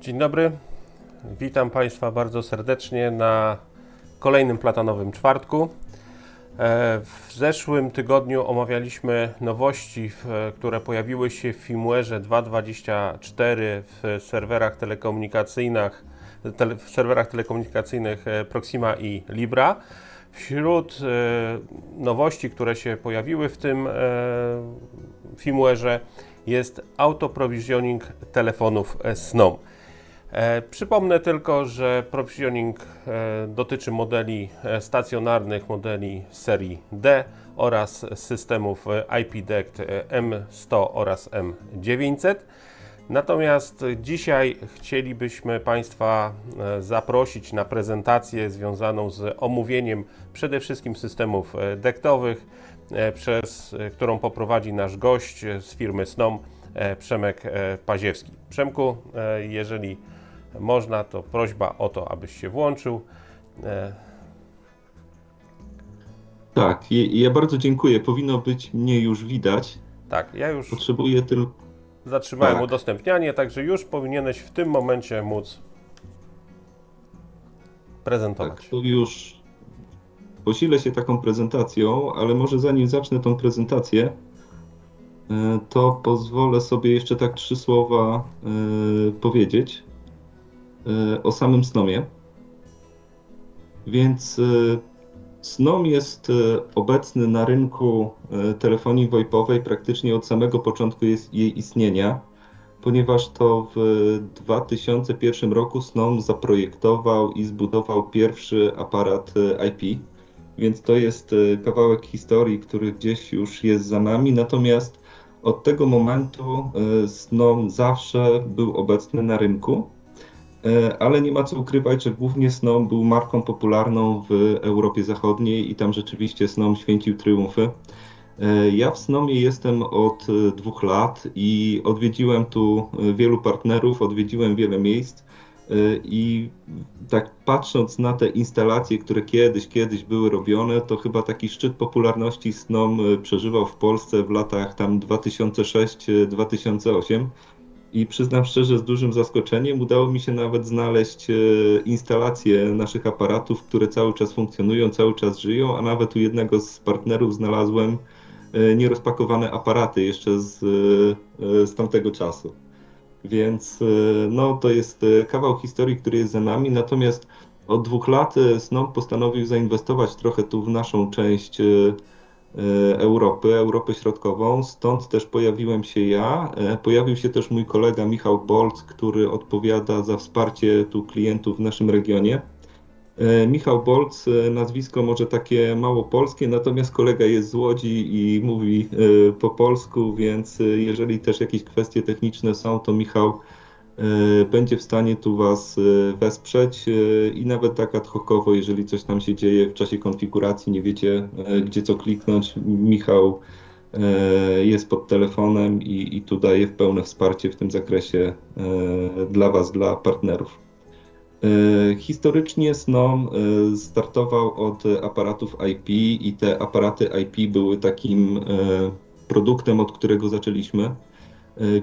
Dzień dobry, witam Państwa bardzo serdecznie na kolejnym platanowym czwartku. W zeszłym tygodniu omawialiśmy nowości, które pojawiły się w firmware'ze 2.24 w serwerach telekomunikacyjnych Proxima i Libra. Wśród nowości, które się pojawiły w tym firmware'ze, jest auto-provisioning telefonów SNOM. Przypomnę tylko, że provisioning dotyczy modeli stacjonarnych, modeli serii D oraz systemów IP-DECT M100 oraz M900. Natomiast dzisiaj chcielibyśmy Państwa zaprosić na prezentację związaną z omówieniem przede wszystkim systemów dektowych, którą poprowadzi nasz gość z firmy SNOM, Przemek Paziewski. Przemku, jeżeli można, to prośba o to, abyś się włączył. Tak, ja bardzo dziękuję. Powinno być mnie już widać. Tak, ja już Potrzebuję tylko. zatrzymałem Tak. udostępnianie, także już powinieneś w tym momencie móc prezentować. Tak, to już posilę się taką prezentacją, ale może zanim zacznę tą prezentację, to pozwolę sobie jeszcze tak 3 słowa powiedzieć o samym SNOMie. Więc SNOM jest obecny na rynku telefonii VoIP-owej praktycznie od samego początku jej istnienia, ponieważ to w 2001 roku SNOM zaprojektował i zbudował pierwszy aparat IP, więc to jest kawałek historii, który gdzieś już jest za nami, natomiast od tego momentu SNOM zawsze był obecny na rynku. Ale nie ma co ukrywać, że głównie SNOM był marką popularną w Europie Zachodniej i tam rzeczywiście SNOM święcił triumfy. Ja w SNOMie jestem od 2 lat i odwiedziłem tu wielu partnerów, odwiedziłem wiele miejsc i tak patrząc na te instalacje, które kiedyś były robione, to chyba taki szczyt popularności SNOM przeżywał w Polsce w latach tam 2006-2008. I przyznam szczerze, z dużym zaskoczeniem udało mi się nawet znaleźć instalacje naszych aparatów, które cały czas funkcjonują, cały czas żyją, a nawet u jednego z partnerów znalazłem nierozpakowane aparaty jeszcze z tamtego czasu. Więc no, to jest kawał historii, który jest za nami, natomiast od 2 lat SNOM postanowił zainwestować trochę tu w naszą część Europę Środkową, stąd też pojawiłem się ja. Pojawił się też mój kolega Michał Bolc, który odpowiada za wsparcie tu klientów w naszym regionie. Michał Bolc, nazwisko może takie mało polskie, natomiast kolega jest z Łodzi i mówi po polsku, więc jeżeli też jakieś kwestie techniczne są, to Michał będzie w stanie tu Was wesprzeć i nawet tak ad hocowo, jeżeli coś tam się dzieje w czasie konfiguracji, nie wiecie gdzie co kliknąć, Michał jest pod telefonem i tu daje pełne wsparcie w tym zakresie dla Was, dla partnerów. Historycznie SNOM startował od aparatów IP i te aparaty IP były takim produktem, od którego zaczęliśmy.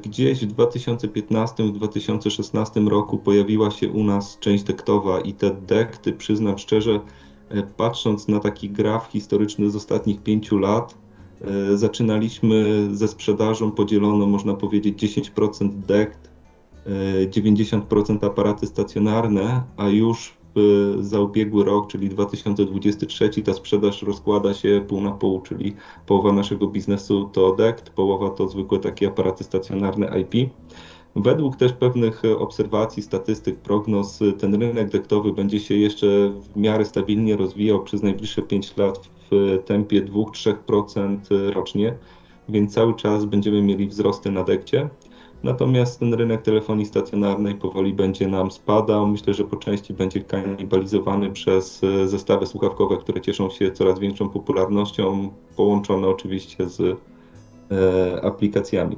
Gdzieś w 2015-2016 roku pojawiła się u nas część dektowa i te dekty, przyznam szczerze, patrząc na taki graf historyczny z ostatnich 5 lat, zaczynaliśmy ze sprzedażą podzieloną, można powiedzieć, 10% dekt, 90% aparaty stacjonarne, a już za ubiegły rok, czyli 2023, ta sprzedaż rozkłada się pół na pół, czyli połowa naszego biznesu to DECT, połowa to zwykłe takie aparaty stacjonarne IP. Według też pewnych obserwacji, statystyk, prognoz, ten rynek dektowy będzie się jeszcze w miarę stabilnie rozwijał przez najbliższe 5 lat w tempie 2-3% rocznie, więc cały czas będziemy mieli wzrosty na dekcie. Natomiast ten rynek telefonii stacjonarnej powoli będzie nam spadał. Myślę, że po części będzie kanibalizowany przez zestawy słuchawkowe, które cieszą się coraz większą popularnością, połączone oczywiście z aplikacjami.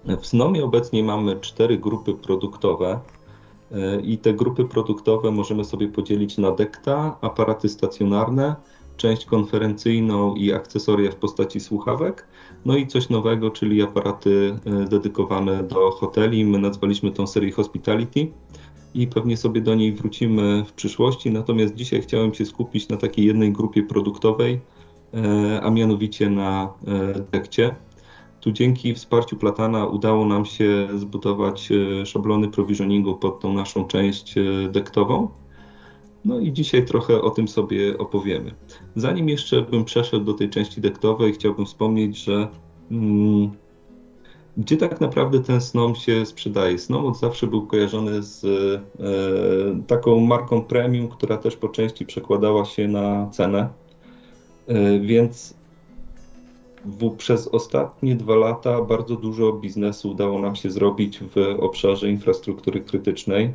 W SNOMie obecnie mamy 4 grupy produktowe i te grupy produktowe możemy sobie podzielić na dekta, aparaty stacjonarne część konferencyjną i akcesoria w postaci słuchawek, no i coś nowego, czyli aparaty dedykowane do hoteli. My nazwaliśmy tą serię Hospitality i pewnie sobie do niej wrócimy w przyszłości, natomiast dzisiaj chciałem się skupić na takiej jednej grupie produktowej, a mianowicie na dekcie. Tu dzięki wsparciu Platana udało nam się zbudować szablony provisioningu pod tą naszą część dektową. No i dzisiaj trochę o tym sobie opowiemy. Zanim jeszcze bym przeszedł do tej części dektowej, chciałbym wspomnieć, że gdzie tak naprawdę ten Snom się sprzedaje? Snom od zawsze był kojarzony z taką marką premium, która też po części przekładała się na cenę, więc przez ostatnie 2 lata bardzo dużo biznesu udało nam się zrobić w obszarze infrastruktury krytycznej.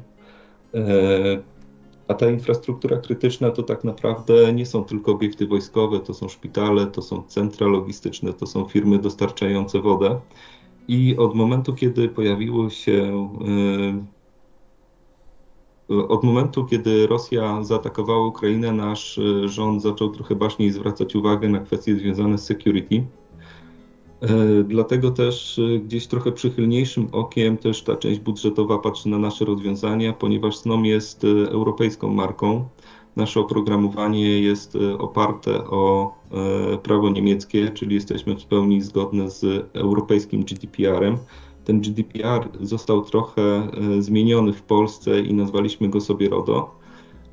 A ta infrastruktura krytyczna to tak naprawdę nie są tylko obiekty wojskowe, to są szpitale, to są centra logistyczne, to są firmy dostarczające wodę. I od momentu, kiedy Rosja zaatakowała Ukrainę, nasz rząd zaczął trochę baczniej zwracać uwagę na kwestie związane z security. Dlatego też gdzieś trochę przychylniejszym okiem też ta część budżetowa patrzy na nasze rozwiązania, ponieważ Snom jest europejską marką. Nasze oprogramowanie jest oparte o prawo niemieckie, czyli jesteśmy w pełni zgodne z europejskim GDPR-em. Ten GDPR został trochę zmieniony w Polsce i nazwaliśmy go sobie RODO,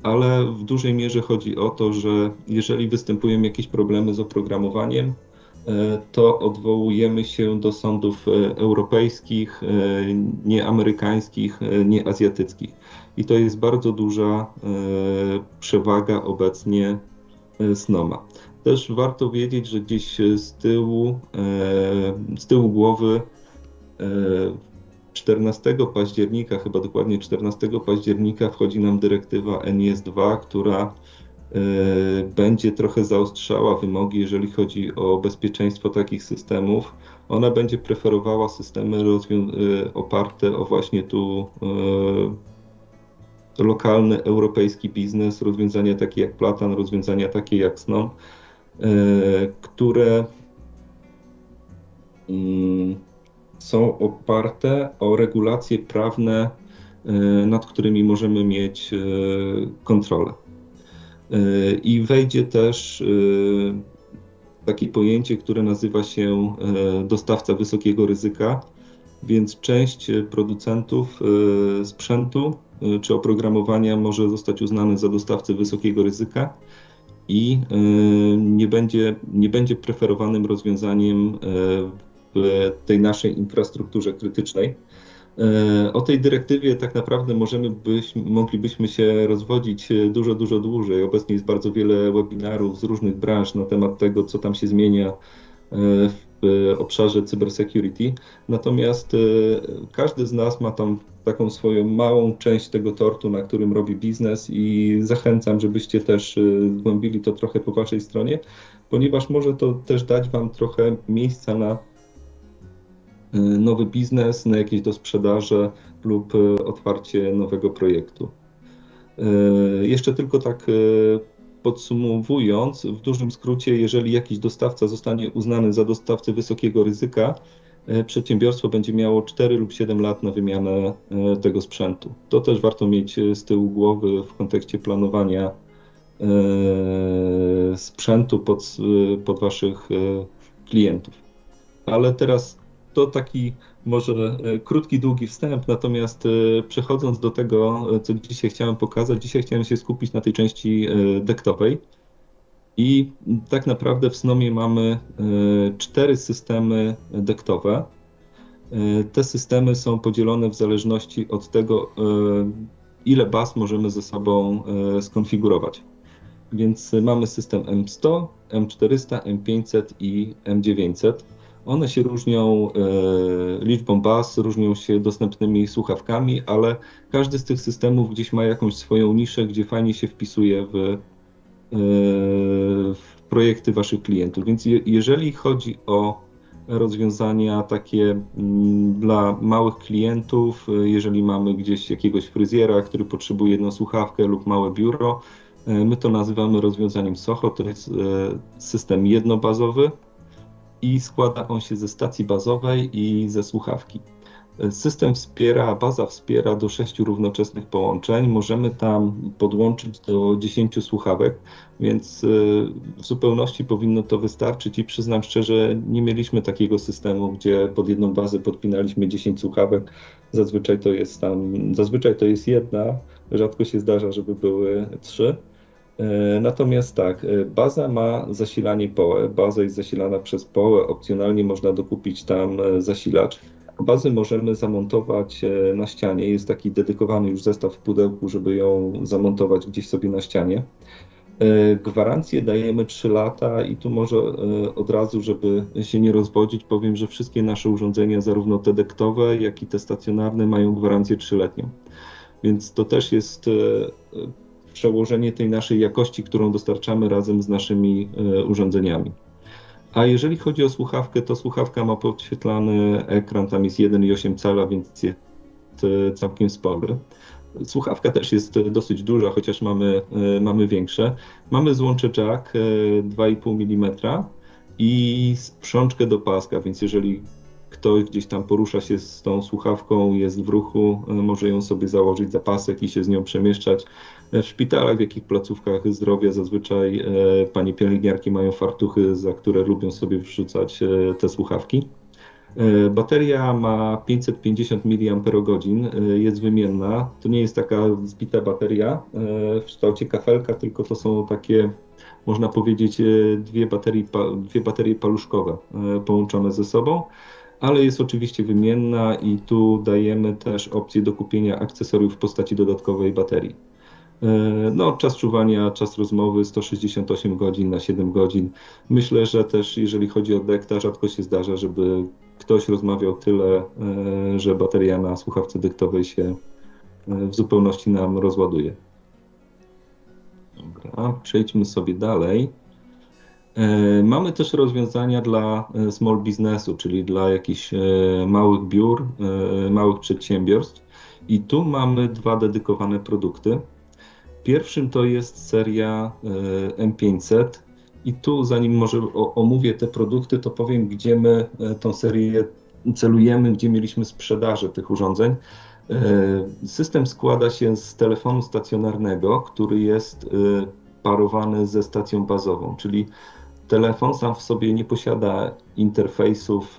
ale w dużej mierze chodzi o to, że jeżeli występują jakieś problemy z oprogramowaniem, to odwołujemy się do sądów europejskich, nie amerykańskich, nie azjatyckich. I to jest bardzo duża przewaga obecnie Snoma. Też warto wiedzieć, że gdzieś z tyłu głowy 14 października, chyba dokładnie 14 października wchodzi nam dyrektywa NIS2, która będzie trochę zaostrzała wymogi, jeżeli chodzi o bezpieczeństwo takich systemów. Ona będzie preferowała systemy oparte o właśnie tu lokalny, europejski biznes, rozwiązania takie jak Platan, rozwiązania takie jak Snom, które są oparte o regulacje prawne, nad którymi możemy mieć kontrolę. I wejdzie też takie pojęcie, które nazywa się dostawca wysokiego ryzyka, więc część producentów sprzętu czy oprogramowania może zostać uznane za dostawcę wysokiego ryzyka i nie będzie preferowanym rozwiązaniem w tej naszej infrastrukturze krytycznej. O tej dyrektywie tak naprawdę moglibyśmy się rozwodzić dużo dłużej. Obecnie jest bardzo wiele webinarów z różnych branż na temat tego, co tam się zmienia w obszarze cybersecurity. Natomiast każdy z nas ma tam taką swoją małą część tego tortu, na którym robi biznes i zachęcam, żebyście też zgłębili to trochę po waszej stronie, ponieważ może to też dać wam trochę miejsca na nowy biznes, na jakieś dosprzedaże lub otwarcie nowego projektu. Jeszcze tylko tak podsumowując, w dużym skrócie, jeżeli jakiś dostawca zostanie uznany za dostawcę wysokiego ryzyka, przedsiębiorstwo będzie miało 4 lub 7 lat na wymianę tego sprzętu. To też warto mieć z tyłu głowy w kontekście planowania sprzętu pod waszych klientów. Ale teraz to taki może krótki, długi wstęp, natomiast przechodząc do tego, co dzisiaj chciałem pokazać, dzisiaj chciałem się skupić na tej części dektowej. I tak naprawdę w Snomie mamy 4 systemy dektowe. Te systemy są podzielone w zależności od tego, ile baz możemy ze sobą skonfigurować. Więc mamy system M100, M400, M500 i M900. One się różnią liczbą baz, różnią się dostępnymi słuchawkami, ale każdy z tych systemów gdzieś ma jakąś swoją niszę, gdzie fajnie się wpisuje w projekty waszych klientów. Więc jeżeli chodzi o rozwiązania takie dla małych klientów, jeżeli mamy gdzieś jakiegoś fryzjera, który potrzebuje jedną słuchawkę lub małe biuro, My to nazywamy rozwiązaniem SOHO, to jest system jednobazowy i składa on się ze stacji bazowej i ze słuchawki. Baza wspiera do 6 równoczesnych połączeń. Możemy tam podłączyć do 10 słuchawek, więc w zupełności powinno to wystarczyć i przyznam szczerze, nie mieliśmy takiego systemu, gdzie pod jedną bazę podpinaliśmy 10 słuchawek. Zazwyczaj to jest jedna, rzadko się zdarza, żeby były 3. Natomiast tak, baza ma zasilanie PoE. Baza jest zasilana przez PoE. Opcjonalnie można dokupić tam zasilacz. Bazę możemy zamontować na ścianie. Jest taki dedykowany już zestaw w pudełku, żeby ją zamontować gdzieś sobie na ścianie. Gwarancję dajemy 3 lata i tu może od razu, żeby się nie rozwodzić, powiem, że wszystkie nasze urządzenia, zarówno te dektowe, jak i te stacjonarne, mają gwarancję 3-letnią. Więc to też jest przełożenie tej naszej jakości, którą dostarczamy razem z naszymi urządzeniami. A jeżeli chodzi o słuchawkę, to słuchawka ma podświetlany ekran, tam jest 1,8 cala, więc jest całkiem spory. Słuchawka też jest dosyć duża, chociaż mamy większe. Mamy złącze jack 2,5 mm i sprzączkę do paska, więc jeżeli ktoś gdzieś tam porusza się z tą słuchawką, jest w ruchu, może ją sobie założyć za pasek i się z nią przemieszczać. W szpitalach, w jakich placówkach zdrowia zazwyczaj panie pielęgniarki mają fartuchy, za które lubią sobie wrzucać te słuchawki. Bateria ma 550 mAh, jest wymienna. To nie jest taka zbita bateria w kształcie kafelka, tylko to są takie, można powiedzieć, dwie baterie paluszkowe połączone ze sobą, ale jest oczywiście wymienna i tu dajemy też opcję do kupienia akcesoriów w postaci dodatkowej baterii. No, czas czuwania, czas rozmowy 168 godzin na 7 godzin. Myślę, że też jeżeli chodzi o DECT, to rzadko się zdarza, żeby ktoś rozmawiał tyle, że bateria na słuchawce dektowej się w zupełności nam rozładuje. Dobra, przejdźmy sobie dalej. Mamy też rozwiązania dla small businessu, czyli dla jakichś małych biur, małych przedsiębiorstw. I tu mamy 2 dedykowane produkty. Pierwszym to jest seria M500 i tu zanim może omówię te produkty, to powiem, gdzie my tą serię celujemy, gdzie mieliśmy sprzedaży tych urządzeń. System składa się z telefonu stacjonarnego, który jest parowany ze stacją bazową, czyli telefon sam w sobie nie posiada interfejsów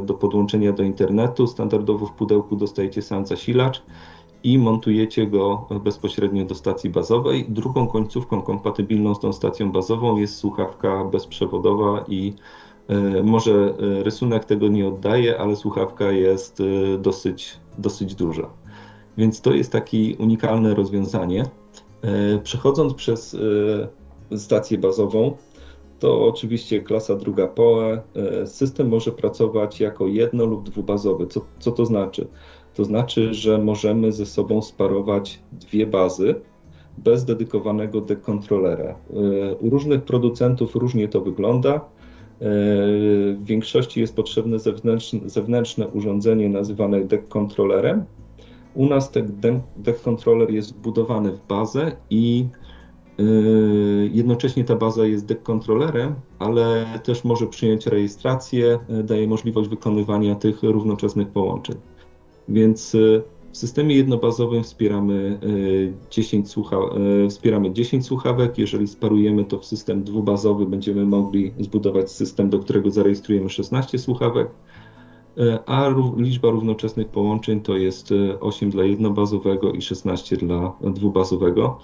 do podłączenia do internetu. Standardowo w pudełku dostajecie sam zasilacz i montujecie go bezpośrednio do stacji bazowej. Drugą końcówką kompatybilną z tą stacją bazową jest słuchawka bezprzewodowa i może rysunek tego nie oddaje, ale słuchawka jest dosyć duża. Więc to jest takie unikalne rozwiązanie. Przechodząc przez stację bazową, to oczywiście klasa druga PoE. System może pracować jako jedno- lub dwubazowy. Co to znaczy? To znaczy, że możemy ze sobą sparować 2 bazy bez dedykowanego dekontrolera. U różnych producentów różnie to wygląda. W większości jest potrzebne zewnętrzne urządzenie nazywane dekontrolerem. U nas ten dekontroler jest wbudowany w bazę i jednocześnie ta baza jest dekontrolerem, ale też może przyjąć rejestrację, daje możliwość wykonywania tych równoczesnych połączeń. Więc w systemie jednobazowym wspieramy 10 słuchawek. Jeżeli sparujemy to w system dwubazowy, będziemy mogli zbudować system, do którego zarejestrujemy 16 słuchawek, a liczba równoczesnych połączeń to jest 8 dla jednobazowego i 16 dla dwubazowego.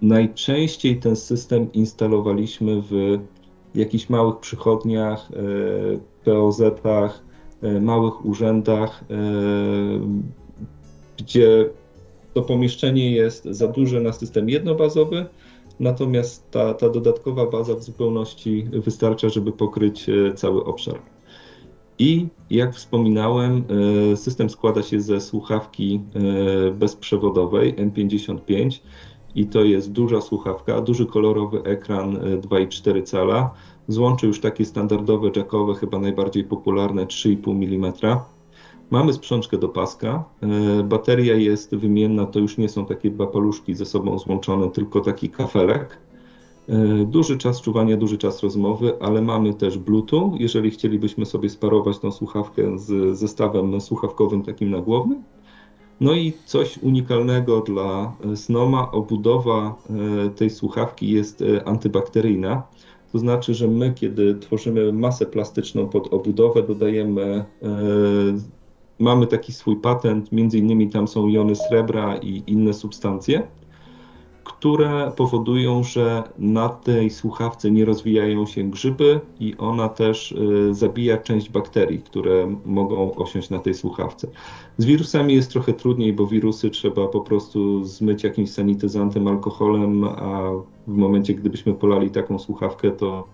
Najczęściej ten system instalowaliśmy w jakichś małych przychodniach, POZ-ach, małych urzędach, gdzie to pomieszczenie jest za duże na system jednobazowy, natomiast ta dodatkowa baza w zupełności wystarcza, żeby pokryć cały obszar. I jak wspominałem, system składa się ze słuchawki bezprzewodowej M55 i to jest duża słuchawka, duży kolorowy ekran 2,4 cala, złącze już takie standardowe jackowe, chyba najbardziej popularne 3,5 mm. Mamy sprzączkę do paska, bateria jest wymienna, to już nie są takie dwa paluszki ze sobą złączone, tylko taki kafelek. Duży czas czuwania, duży czas rozmowy, ale mamy też Bluetooth, jeżeli chcielibyśmy sobie sparować tą słuchawkę z zestawem słuchawkowym takim nagłownym. No i coś unikalnego dla Snoma, obudowa tej słuchawki jest antybakteryjna. To znaczy, że my, kiedy tworzymy masę plastyczną pod obudowę, mamy taki swój patent, między innymi tam są jony srebra i inne substancje, które powodują, że na tej słuchawce nie rozwijają się grzyby i ona też zabija część bakterii, które mogą osiąść na tej słuchawce. Z wirusami jest trochę trudniej, bo wirusy trzeba po prostu zmyć jakimś sanityzantem, alkoholem, a w momencie, gdybyśmy polali taką słuchawkę, to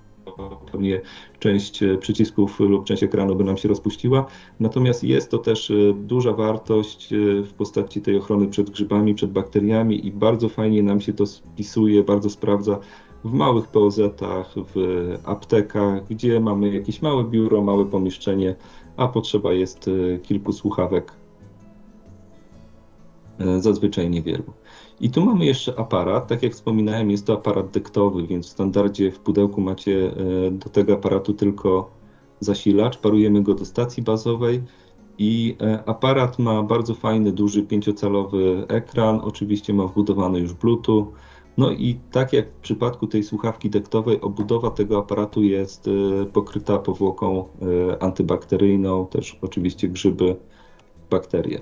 pewnie część przycisków lub część ekranu by nam się rozpuściła. Natomiast jest to też duża wartość w postaci tej ochrony przed grzybami, przed bakteriami i bardzo fajnie nam się to spisuje, bardzo sprawdza w małych POZ-ach, w aptekach, gdzie mamy jakieś małe biuro, małe pomieszczenie, a potrzeba jest kilku słuchawek, zazwyczaj niewielu. I tu mamy jeszcze aparat. Tak jak wspominałem, jest to aparat dektowy, więc w standardzie w pudełku macie do tego aparatu tylko zasilacz. Parujemy go do stacji bazowej i aparat ma bardzo fajny, duży 5-calowy ekran. Oczywiście ma wbudowany już Bluetooth. No i tak jak w przypadku tej słuchawki dektowej, obudowa tego aparatu jest pokryta powłoką antybakteryjną, też oczywiście grzyby, bakterie.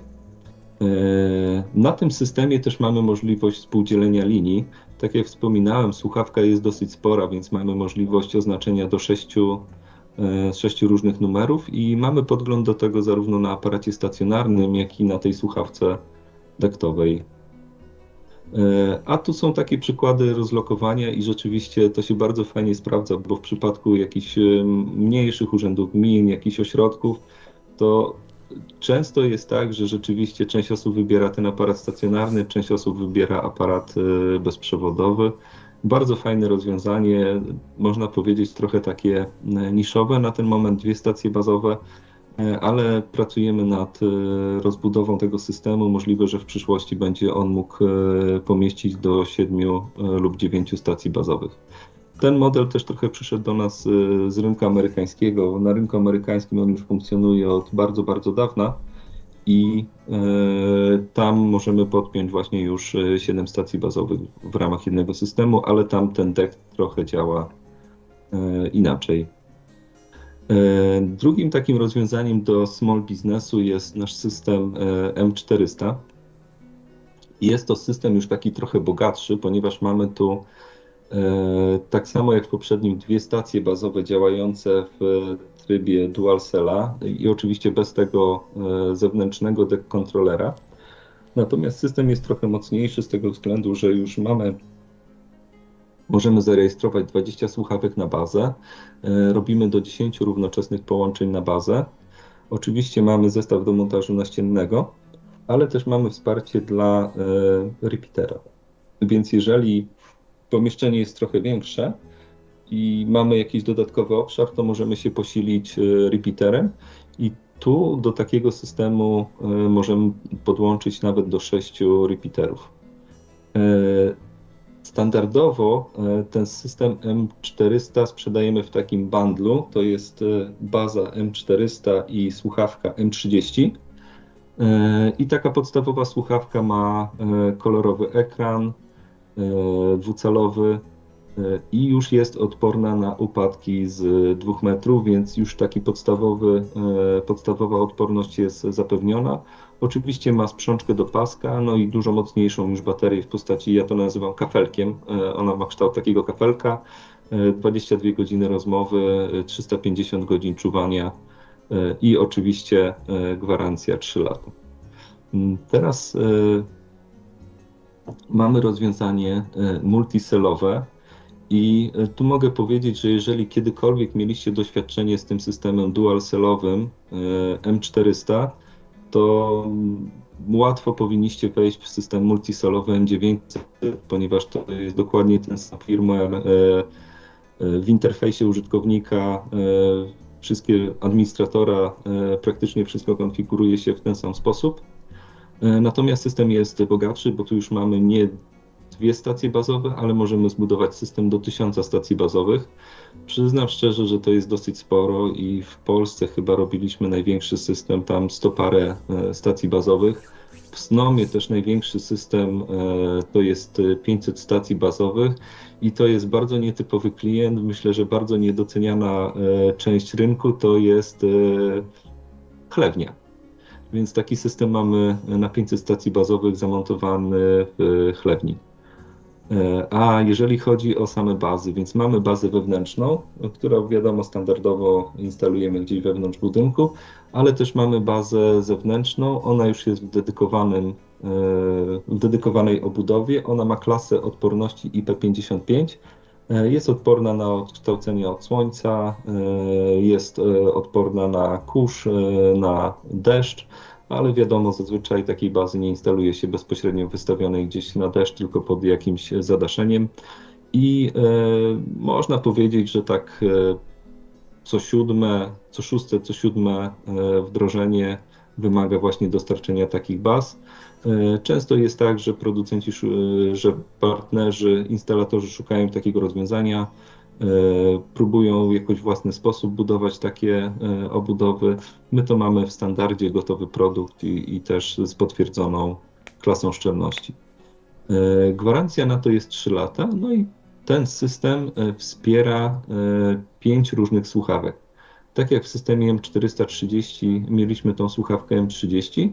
Na tym systemie też mamy możliwość współdzielenia linii. Tak jak wspominałem, słuchawka jest dosyć spora, więc mamy możliwość oznaczenia do 6 różnych numerów i mamy podgląd do tego zarówno na aparacie stacjonarnym, jak i na tej słuchawce dektowej. A tu są takie przykłady rozlokowania i rzeczywiście to się bardzo fajnie sprawdza, bo w przypadku jakichś mniejszych urzędów gmin, jakichś ośrodków, to często jest tak, że rzeczywiście część osób wybiera ten aparat stacjonarny, część osób wybiera aparat bezprzewodowy. Bardzo fajne rozwiązanie, można powiedzieć trochę takie niszowe na ten moment, 2 stacje bazowe, ale pracujemy nad rozbudową tego systemu. Możliwe, że w przyszłości będzie on mógł pomieścić do 7 lub 9 stacji bazowych. Ten model też trochę przyszedł do nas z rynku amerykańskiego. Na rynku amerykańskim on już funkcjonuje od bardzo, bardzo dawna i tam możemy podpiąć właśnie już 7 stacji bazowych w ramach jednego systemu, ale tam ten DECT trochę działa inaczej. Drugim takim rozwiązaniem do small businessu jest nasz system M400. Jest to system już taki trochę bogatszy, ponieważ mamy tu tak samo jak w poprzednim 2 stacje bazowe działające w trybie dual cella i oczywiście bez tego zewnętrznego deck kontrolera. Natomiast system jest trochę mocniejszy z tego względu, że już możemy zarejestrować 20 słuchawek na bazę. Robimy do 10 równoczesnych połączeń na bazę. Oczywiście mamy zestaw do montażu naściennego, ale też mamy wsparcie dla repeatera. Więc jeżeli pomieszczenie jest trochę większe i mamy jakiś dodatkowy obszar, to możemy się posilić repeaterem i tu do takiego systemu możemy podłączyć nawet do 6 repeaterów. Standardowo ten system M400 sprzedajemy w takim bundlu, to jest baza M400 i słuchawka M30. I taka podstawowa słuchawka ma kolorowy ekran, dwucalowy i już jest odporna na upadki z 2 metrów, więc już taki podstawowa odporność jest zapewniona. Oczywiście ma sprzączkę do paska, no i dużo mocniejszą już baterię w postaci, ja to nazywam kafelkiem. Ona ma kształt takiego kafelka, 22 godziny rozmowy, 350 godzin czuwania i oczywiście gwarancja 3 lata. Teraz mamy rozwiązanie multicellowe i tu mogę powiedzieć, że jeżeli kiedykolwiek mieliście doświadczenie z tym systemem dual-cellowym M400, to łatwo powinniście wejść w system multicellowy M900, ponieważ to jest dokładnie ten sam firmware w interfejsie użytkownika. wszystkie administratora, praktycznie wszystko konfiguruje się w ten sam sposób. Natomiast system jest bogatszy, bo tu już mamy nie 2 stacje bazowe, ale możemy zbudować system do 1000 stacji bazowych. Przyznam szczerze, że to jest dosyć sporo i w Polsce chyba robiliśmy największy system, tam 100 parę stacji bazowych. W Snomie też największy system to jest 500 stacji bazowych i to jest bardzo nietypowy klient. Myślę, że bardzo niedoceniana część rynku to jest chlewnia. Więc taki system mamy na 500 stacji bazowych zamontowany w chlewni. A jeżeli chodzi o same bazy, więc mamy bazę wewnętrzną, którą wiadomo standardowo instalujemy gdzieś wewnątrz budynku, ale też mamy bazę zewnętrzną, ona już jest w dedykowanej obudowie, ona ma klasę odporności IP55, jest odporna na odkształcenie od słońca, jest odporna na kurz, na deszcz, ale wiadomo, zazwyczaj takiej bazy nie instaluje się bezpośrednio wystawionej gdzieś na deszcz, tylko pod jakimś zadaszeniem. I można powiedzieć, że tak co szóste, co siódme wdrożenie wymaga właśnie dostarczenia takich baz. Często jest tak, że producenci, że partnerzy, instalatorzy szukają takiego rozwiązania, próbują jakoś w własny sposób budować takie obudowy. My to mamy w standardzie, gotowy produkt i też z potwierdzoną klasą szczelności. Gwarancja na to jest 3 lata, no i ten system wspiera 5 różnych słuchawek. Tak jak w systemie M430 mieliśmy tą słuchawkę M30,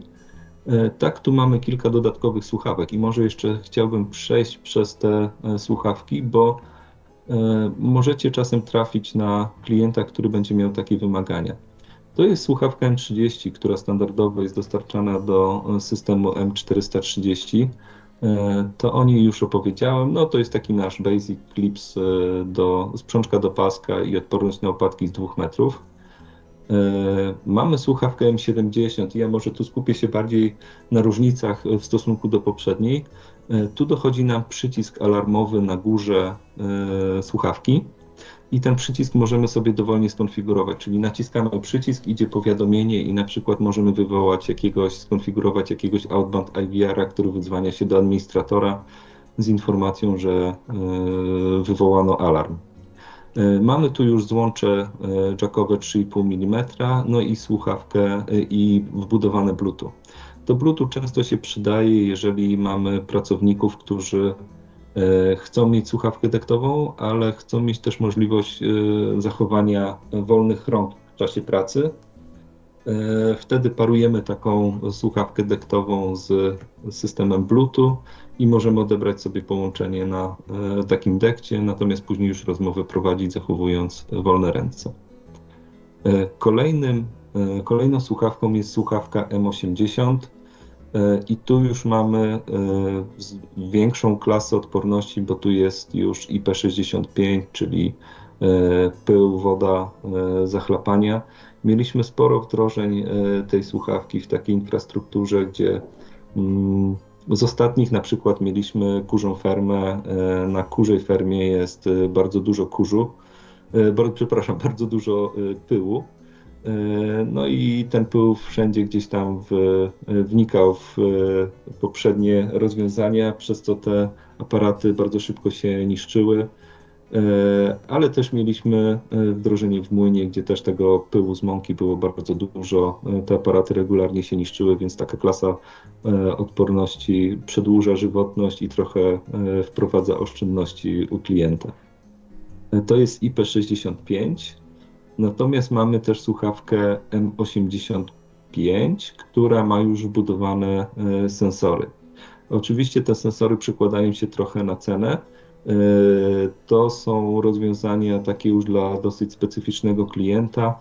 tak tu mamy kilka dodatkowych słuchawek i może jeszcze chciałbym przejść przez te słuchawki, bo możecie czasem trafić na klienta, który będzie miał takie wymagania. To jest słuchawka M30, która standardowo jest dostarczana do systemu M430. To o niej już opowiedziałem. No to jest taki nasz basic clips do sprzączka do paska i odporność na opadki z 2 metrów. Mamy słuchawkę M70. Ja może tu skupię się bardziej na różnicach w stosunku do poprzedniej. Tu dochodzi nam przycisk alarmowy na górze słuchawki i ten przycisk możemy sobie dowolnie skonfigurować, czyli naciskamy przycisk, idzie powiadomienie i na przykład możemy skonfigurować jakiegoś outbound IVR-a, który wydzwania się do administratora z informacją, że wywołano alarm. Mamy tu już złącze jackowe 3,5 mm, no i słuchawkę i wbudowane Bluetooth. To Bluetooth często się przydaje, jeżeli mamy pracowników, którzy chcą mieć słuchawkę dektową, ale chcą mieć też możliwość zachowania wolnych rąk w czasie pracy. Wtedy parujemy taką słuchawkę dektową z systemem Bluetooth i możemy odebrać sobie połączenie na takim dekcie, natomiast później już rozmowę prowadzić, zachowując wolne ręce. Kolejną słuchawką jest słuchawka M80 i tu już mamy większą klasę odporności, bo tu jest już IP65, czyli pył, woda, zachlapania. Mieliśmy sporo wdrożeń tej słuchawki w takiej infrastrukturze, gdzie z ostatnich na przykład mieliśmy kurzą fermę. Na kurzej fermie jest bardzo dużo kurzu, bardzo dużo pyłu. No i ten pył wszędzie gdzieś tam wnikał w poprzednie rozwiązania, przez co te aparaty bardzo szybko się niszczyły. Ale też mieliśmy wdrożenie w młynie, gdzie też tego pyłu z mąki było bardzo dużo. Te aparaty regularnie się niszczyły, więc taka klasa odporności przedłuża żywotność i trochę wprowadza oszczędności u klienta. To jest IP65, natomiast mamy też słuchawkę M85, która ma już wbudowane sensory. Oczywiście te sensory przekładają się trochę na cenę. To są rozwiązania takie już dla dosyć specyficznego klienta.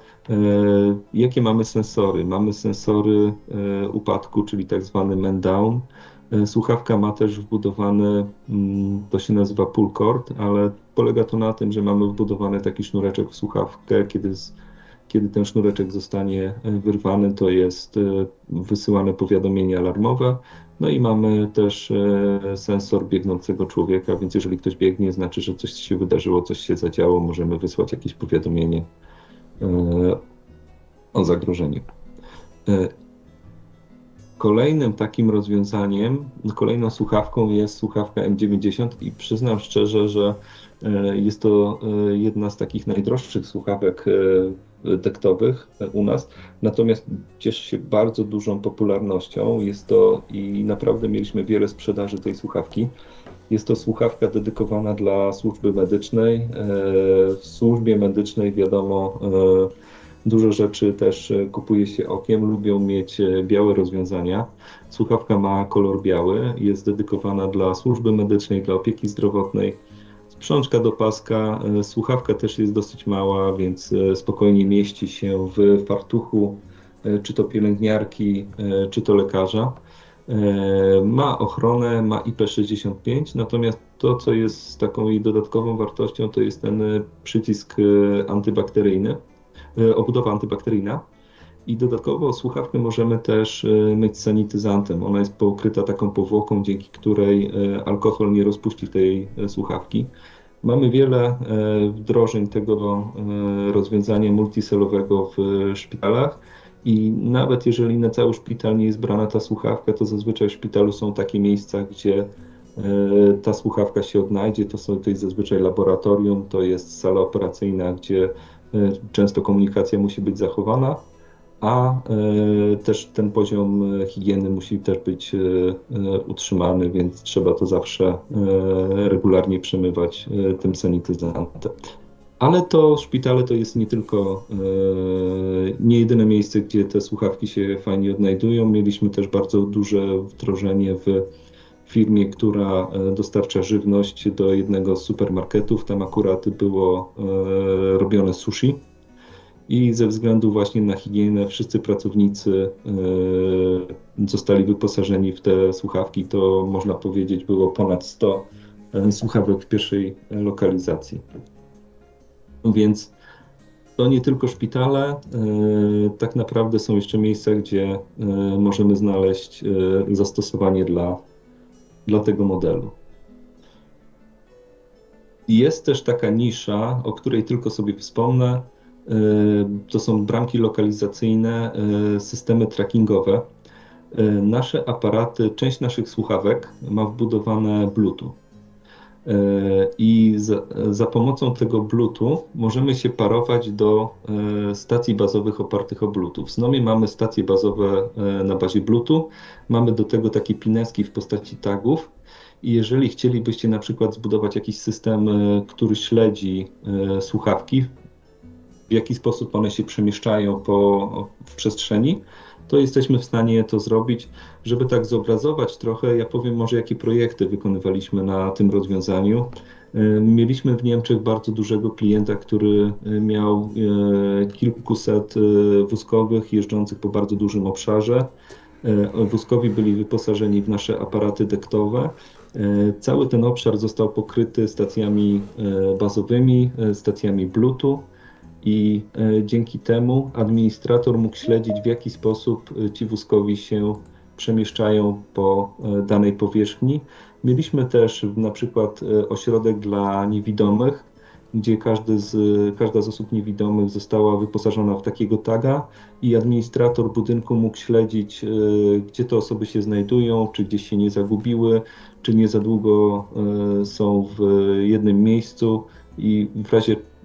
Jakie mamy sensory? Mamy sensory upadku, czyli tak zwany man down. Słuchawka ma też wbudowany, to się nazywa pull cord, ale polega to na tym, że mamy wbudowany taki sznureczek w słuchawkę. Kiedy ten sznureczek zostanie wyrwany, to jest wysyłane powiadomienie alarmowe. No i mamy też sensor biegnącego człowieka, więc jeżeli ktoś biegnie, znaczy, że coś się wydarzyło, coś się zadziało, możemy wysłać jakieś powiadomienie o zagrożeniu. Kolejnym takim rozwiązaniem, kolejną słuchawką jest słuchawka M90 i przyznam szczerze, że jest to jedna z takich najdroższych słuchawek dektowych u nas, natomiast cieszy się bardzo dużą popularnością. Jest to i naprawdę mieliśmy wiele sprzedaży tej słuchawki. Jest to słuchawka dedykowana dla służby medycznej. W służbie medycznej wiadomo, dużo rzeczy też kupuje się okiem, lubią mieć białe rozwiązania. Słuchawka ma kolor biały, jest dedykowana dla służby medycznej, dla opieki zdrowotnej. Sprzączka do paska, słuchawka też jest dosyć mała, więc spokojnie mieści się w fartuchu, czy to pielęgniarki, czy to lekarza. Ma ochronę, ma IP65, natomiast to, co jest taką jej dodatkową wartością, to jest ten przycisk antybakteryjny, obudowa antybakteryjna. I dodatkowo słuchawkę możemy też myć sanityzantem. Ona jest pokryta taką powłoką, dzięki której alkohol nie rozpuści tej słuchawki. Mamy wiele wdrożeń tego rozwiązania multicelowego w szpitalach i nawet jeżeli na cały szpital nie jest brana ta słuchawka, to zazwyczaj w szpitalu są takie miejsca, gdzie ta słuchawka się odnajdzie. To jest zazwyczaj laboratorium, to jest sala operacyjna, gdzie często komunikacja musi być zachowana, a też ten poziom higieny musi też być utrzymany, więc trzeba to zawsze regularnie przemywać tym sanityzantem. Ale to szpitale to jest nie jedyne miejsce, gdzie te słuchawki się fajnie odnajdują. Mieliśmy też bardzo duże wdrożenie w firmie, która dostarcza żywność do jednego z supermarketów. Tam akurat było robione sushi. I ze względu właśnie na higienę wszyscy pracownicy zostali wyposażeni w te słuchawki. To można powiedzieć było ponad 100 słuchawek w pierwszej lokalizacji. Więc to nie tylko szpitale, tak naprawdę są jeszcze miejsca, gdzie możemy znaleźć zastosowanie dla tego modelu. Jest też taka nisza, o której tylko sobie wspomnę. To są bramki lokalizacyjne, systemy trackingowe. Nasze aparaty, część naszych słuchawek ma wbudowane Bluetooth. I za pomocą tego Bluetooth możemy się parować do stacji bazowych opartych o Bluetooth. W Znomie mamy stacje bazowe na bazie Bluetooth. Mamy do tego takie pineski w postaci tagów. I jeżeli chcielibyście na przykład zbudować jakiś system, który śledzi słuchawki, w jaki sposób one się przemieszczają w przestrzeni, to jesteśmy w stanie to zrobić. Żeby tak zobrazować trochę, ja powiem może, jakie projekty wykonywaliśmy na tym rozwiązaniu. Mieliśmy w Niemczech bardzo dużego klienta, który miał kilkuset wózkowych jeżdżących po bardzo dużym obszarze. Wózkowi byli wyposażeni w nasze aparaty dektowe. Cały ten obszar został pokryty stacjami bazowymi, stacjami Bluetooth. I dzięki temu administrator mógł śledzić, w jaki sposób ci wózkowi się przemieszczają po danej powierzchni. Mieliśmy też na przykład ośrodek dla niewidomych, gdzie każda z osób niewidomych została wyposażona w takiego taga i administrator budynku mógł śledzić, gdzie te osoby się znajdują, czy gdzieś się nie zagubiły, czy nie za długo są w jednym miejscu i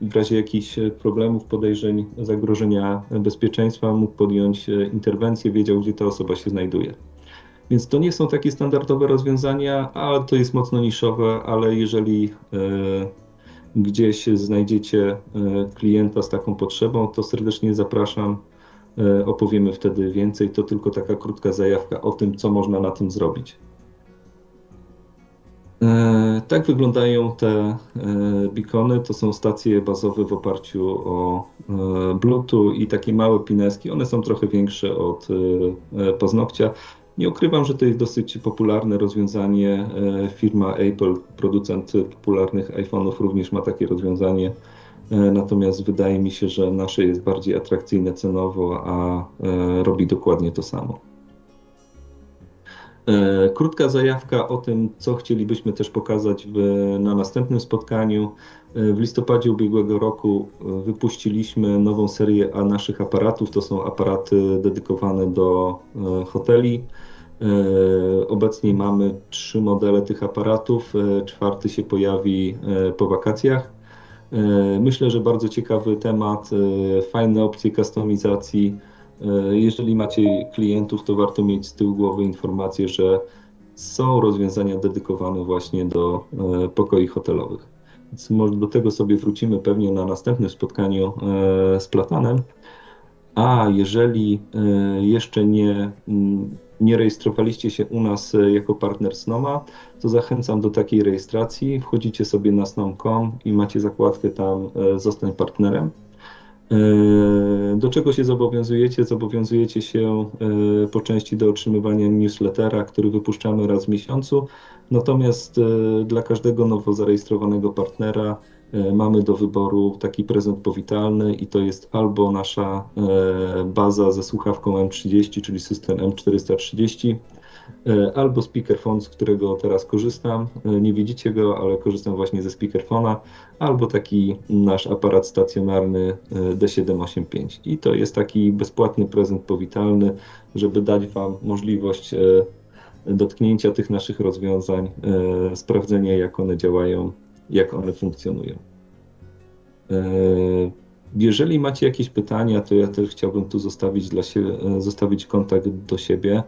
w razie jakichś problemów, podejrzeń, zagrożenia bezpieczeństwa mógł podjąć interwencję, wiedział, gdzie ta osoba się znajduje. Więc to nie są takie standardowe rozwiązania, a to jest mocno niszowe, ale jeżeli gdzieś znajdziecie klienta z taką potrzebą, to serdecznie zapraszam. Opowiemy wtedy więcej. To tylko taka krótka zajawka o tym, co można na tym zrobić. Tak wyglądają te beacony. To są stacje bazowe w oparciu o Bluetooth i takie małe pineski. One są trochę większe od paznokcia. Nie ukrywam, że to jest dosyć popularne rozwiązanie. Firma Apple, producent popularnych iPhone'ów, również ma takie rozwiązanie. Natomiast wydaje mi się, że nasze jest bardziej atrakcyjne cenowo, a robi dokładnie to samo. Krótka zajawka o tym, co chcielibyśmy też pokazać na następnym spotkaniu. W listopadzie ubiegłego roku wypuściliśmy nową serię naszych aparatów. To są aparaty dedykowane do hoteli. Obecnie mamy 3 modele tych aparatów. 4. się pojawi po wakacjach. Myślę, że bardzo ciekawy temat, fajne opcje kustomizacji. Jeżeli macie klientów, to warto mieć z tyłu głowy informację, że są rozwiązania dedykowane właśnie do pokoi hotelowych. Więc może do tego sobie wrócimy pewnie na następnym spotkaniu z Platanem. A jeżeli jeszcze nie rejestrowaliście się u nas jako partner Snoma, to zachęcam do takiej rejestracji. Wchodzicie sobie na snom.com i macie zakładkę tam Zostań partnerem. Do czego się zobowiązujecie? Zobowiązujecie się po części do otrzymywania newslettera, który wypuszczamy raz w miesiącu. Natomiast dla każdego nowo zarejestrowanego partnera mamy do wyboru taki prezent powitalny i to jest albo nasza baza ze słuchawką M30, czyli system M430, albo speakerphone, z którego teraz korzystam. Nie widzicie go, ale korzystam właśnie ze speakerphona, albo taki nasz aparat stacjonarny D785. I to jest taki bezpłatny prezent powitalny, żeby dać Wam możliwość dotknięcia tych naszych rozwiązań, sprawdzenia, jak one działają, jak one funkcjonują. Jeżeli macie jakieś pytania, to ja też chciałbym tu zostawić kontakt do siebie.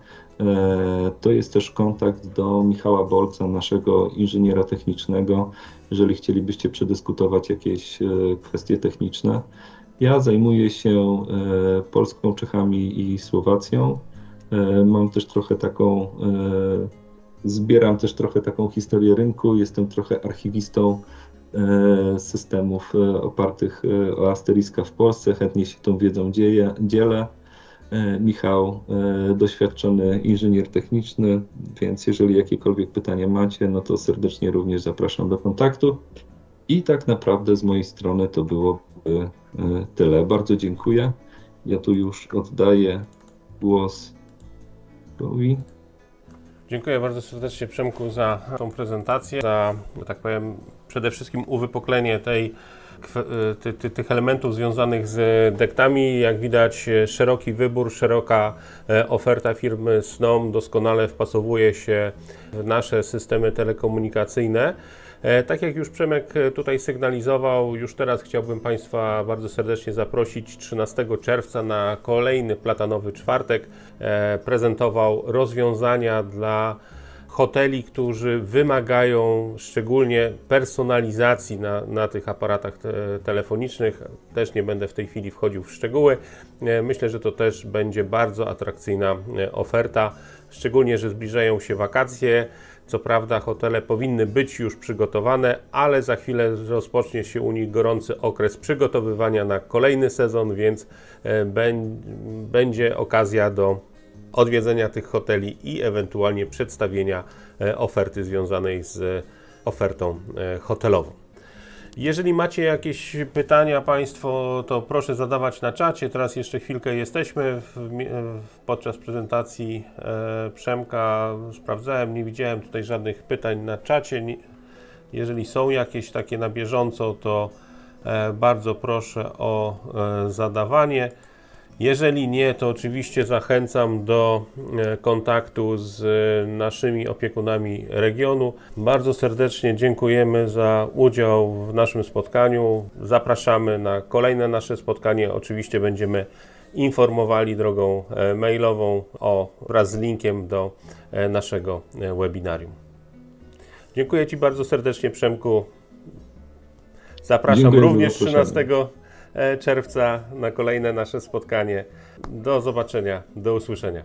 To jest też kontakt do Michała Bolca, naszego inżyniera technicznego, jeżeli chcielibyście przedyskutować jakieś kwestie techniczne. Ja zajmuję się Polską, Czechami i Słowacją. Mam też trochę zbieram też trochę taką historię rynku, jestem trochę archiwistą systemów opartych o Asteriska w Polsce. Chętnie się tą wiedzą dzielę. Michał, doświadczony inżynier techniczny, więc jeżeli jakiekolwiek pytania macie, no to serdecznie również zapraszam do kontaktu. I tak naprawdę z mojej strony to byłoby tyle. Bardzo dziękuję. Ja tu już oddaję głos Piotrowi. Dziękuję bardzo serdecznie, Przemku, za tą prezentację, za, tak powiem, przede wszystkim uwypuklenie tych elementów związanych z dektami. Jak widać, szeroki wybór, szeroka oferta firmy Snom doskonale wpasowuje się w nasze systemy telekomunikacyjne. Tak jak już Przemek tutaj sygnalizował, już teraz chciałbym Państwa bardzo serdecznie zaprosić 13 czerwca na kolejny platanowy czwartek. Prezentował rozwiązania dla hoteli, którzy wymagają szczególnie personalizacji na tych aparatach telefonicznych. Też nie będę w tej chwili wchodził w szczegóły. Myślę, że to też będzie bardzo atrakcyjna oferta, szczególnie, że zbliżają się wakacje. Co prawda hotele powinny być już przygotowane, ale za chwilę rozpocznie się u nich gorący okres przygotowywania na kolejny sezon, więc będzie okazja do odwiedzenia tych hoteli i ewentualnie przedstawienia oferty związanej z ofertą hotelową. Jeżeli macie jakieś pytania Państwo, to proszę zadawać na czacie. Teraz jeszcze chwilkę jesteśmy. Podczas prezentacji Przemka sprawdzałem, nie widziałem tutaj żadnych pytań na czacie. Jeżeli są jakieś takie na bieżąco, to bardzo proszę o zadawanie. Jeżeli nie, to oczywiście zachęcam do kontaktu z naszymi opiekunami regionu. Bardzo serdecznie dziękujemy za udział w naszym spotkaniu. Zapraszamy na kolejne nasze spotkanie. Oczywiście będziemy informowali drogą mailową wraz z linkiem do naszego webinarium. Dziękuję Ci bardzo serdecznie, Przemku. Zapraszam Dziękuję również za zaproszenie. 13 czerwca na kolejne nasze spotkanie. Do zobaczenia, do usłyszenia.